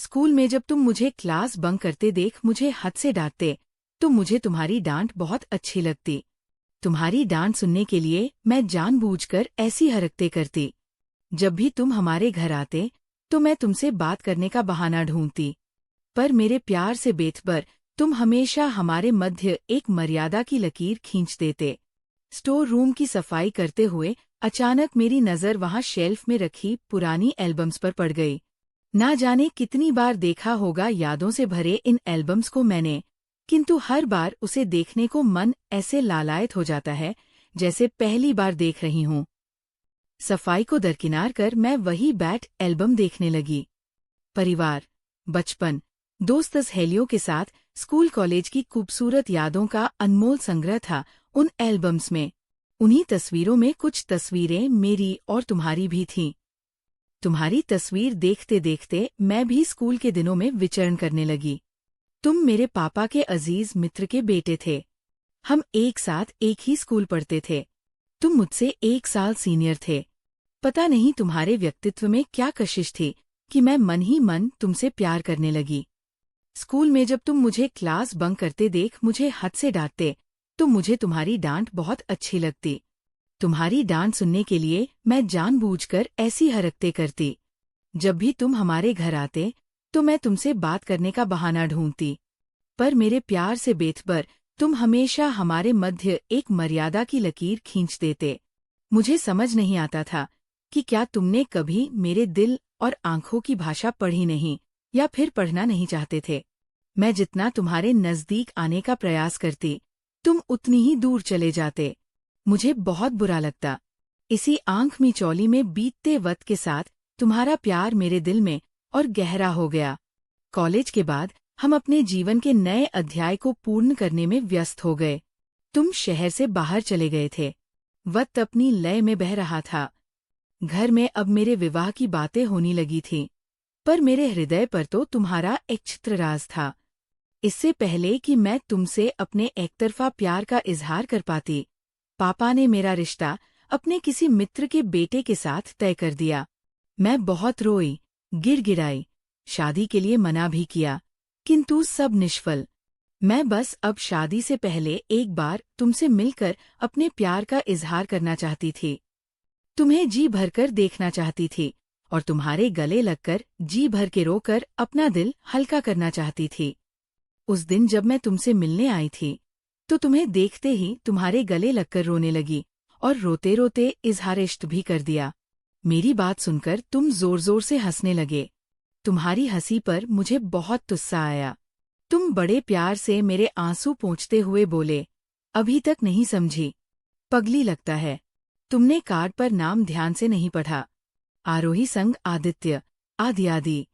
School में जब तुम मुझे क्लास बंक करते देख मुझे हद से डांटते, तो मुझे तुम्हारी डांट बहुत अच्छी लगती। तुम्हारी डांट सुनने के लिए मैं जानबूझकर ऐसी हरकतें करती। जब भी तुम हमारे घर आते, तो मैं तुमसे बात करने का बहाना ढूंढती। पर मेरे प्यार से बेखबर तुम हमेशा हमारे मध्य एक मर्यादा की लकीर खींच देते। स्टोर रूम की सफाई करते हुए अचानक मेरी नज़र वहां शेल्फ में रखी पुरानी एल्बम्स पर पड़ गई। ना जाने कितनी बार देखा होगा यादों से भरे इन एल्बम्स को मैंने, किंतु हर बार उसे देखने को मन ऐसे लालायित हो जाता है जैसे पहली बार देख रही हूं। सफाई को दरकिनार कर मैं वही बैठ एल्बम देखने लगी। परिवार, बचपन, दोस्त सहेलियों के साथ स्कूल कॉलेज की खूबसूरत यादों का अनमोल संग्रह था उन एल्बम्स में। उन्हीं तस्वीरों में कुछ तस्वीरें मेरी और तुम्हारी भी थीं। तुम्हारी तस्वीर देखते देखते मैं भी स्कूल के दिनों में विचरण करने लगी। तुम मेरे पापा के अजीज मित्र के बेटे थे। हम एक साथ एक ही स्कूल पढ़ते थे। तुम मुझसे 1 साल सीनियर थे। पता नहीं तुम्हारे व्यक्तित्व में क्या कशिश थी कि मैं मन ही मन तुमसे प्यार करने लगी। स्कूल में जब तुम मुझे क्लास बंक करते देख मुझे हद से डांटते, तो मुझे तुम्हारी डांट बहुत अच्छी लगती। तुम्हारी डांट सुनने के लिए मैं जानबूझकर ऐसी हरकतें करती। जब भी तुम हमारे घर आते, तो मैं तुमसे बात करने का बहाना ढूंढती। पर मेरे प्यार से बेखबर तुम हमेशा हमारे मध्य एक मर्यादा की लकीर खींच देते। मुझे समझ नहीं आता था कि क्या तुमने कभी मेरे दिल और आंखों की भाषा पढ़ी नहीं, या फिर पढ़ना नहीं चाहते थे। मैं जितना तुम्हारे नजदीक आने का प्रयास करती, तुम उतनी ही दूर चले जाते। मुझे बहुत बुरा लगता। इसी आंख मिचौली में बीतते वक्त के साथ तुम्हारा प्यार मेरे दिल में और गहरा हो गया। कॉलेज के बाद हम अपने जीवन के नए अध्याय को पूर्ण करने में व्यस्त हो गए। तुम शहर से बाहर चले गए थे। वक्त अपनी लय में बह रहा था। घर में अब मेरे विवाह की बातें होने लगी थीं, पर मेरे हृदय पर तो तुम्हारा एक चित्र राज था। इससे पहले कि मैं तुमसे अपने एकतरफा प्यार का इजहार कर पाती, पापा ने मेरा रिश्ता अपने किसी मित्र के बेटे के साथ तय कर दिया। मैं बहुत रोई, गिड़गिड़ाई, शादी के लिए मना भी किया, किंतु सब निष्फल। मैं बस अब शादी से पहले एक बार तुमसे मिलकर अपने प्यार का इजहार करना चाहती थी। तुम्हें जी भरकर देखना चाहती थी और तुम्हारे गले लगकर जी भर के रोकर अपना दिल हल्का करना चाहती थी। उस दिन जब मैं तुमसे मिलने आई थी, तो तुम्हें देखते ही तुम्हारे गले लगकर रोने लगी और रोते रोते इजहार इश्क भी कर दिया। मेरी बात सुनकर तुम जोर जोर से हंसने लगे। तुम्हारी हंसी पर मुझे बहुत गुस्सा आया। तुम बड़े प्यार से मेरे आंसू पोंछते हुए बोले, अभी तक नहीं समझी, पगली लगता है। तुमने कार्ड पर नाम ध्यान से नहीं पढ़ा। आरोही संग आदित्य, आदि।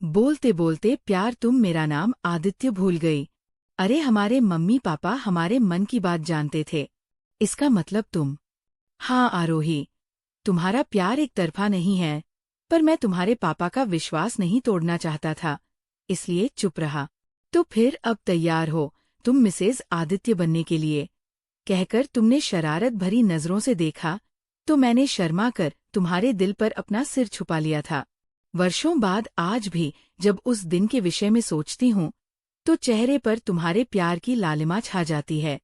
बोलते बोलते प्यार तुम मेरा नाम आदित्य भूल गई। अरे हमारे मम्मी पापा हमारे मन की बात जानते थे। इसका मतलब तुम। हाँ आरोही, तुम्हारा प्यार एक तरफा नहीं है, पर मैं तुम्हारे पापा का विश्वास नहीं तोड़ना चाहता था, इसलिए चुप रहा। तो फिर अब तैयार हो तुम मिसेज आदित्य बनने के लिए, कहकर तुमने शरारत भरी नजरों से देखा, तो मैंने शर्मा कर तुम्हारे दिल पर अपना सिर छुपा लिया था। वर्षों बाद आज भी जब उस दिन के विषय में सोचती हूँ, तो चेहरे पर तुम्हारे प्यार की लालिमा छा जाती है।